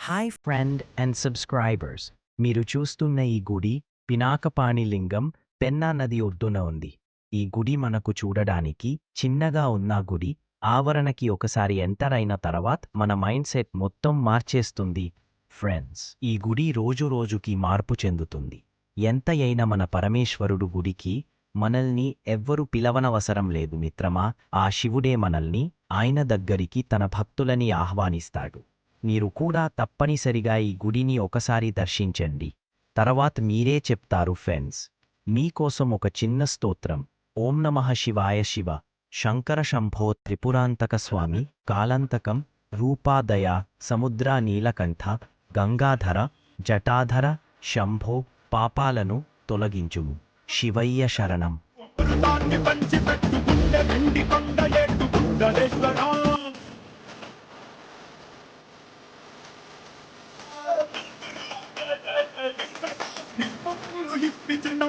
Hi friend and subscribers, మీరు చూస్తున్న ఈ గుడి పినాకపాణి లింగం పెన్నా నది ఒడ్డున ఉంది. ఈ గుడి మనకు చూడడానికి చిన్నగా ఉన్న గుడి ఆవరణకి ఒకసారి ఎంటర్ అయిన తర్వాత మన మైండ్ సెట్ మొత్తం మార్చేస్తుంది. ఫ్రెండ్స్, ఈ గుడి రోజు రోజుకి మార్పు చెందుతుంది. ఎంత అయినా మన పరమేశ్వరుడు గుడికి మనల్ని ఎవ్వరు పిలవనవసరం లేదు మిత్రమా. ఆ శివుడే మనల్ని ఆయన దగ్గరికి తన భక్తులని ఆహ్వానిస్తాడు. మీరు కూడా తప్పనిసరిగా ఈ గుడిని ఒకసారి దర్శించండి. తర్వాత మీరే చెప్తారు ఫ్రెండ్స్. మీకోసం ఒక చిన్న స్తోత్రం. ఓం నమః శివాయ. శివ శంకర శంభో త్రిపురాంతక స్వామి కాలాంతకం రూపాదయ సముద్ర నీలకంఠ గంగాధర జటాధర శంభో పాపాలను తొలగించుము. శివయ్య శరణం. దాన్ని పంచి పెట్టుకుంటే వెండి కొండ ఎట్టుకుండలేశ్వరా. ఇప్పించిన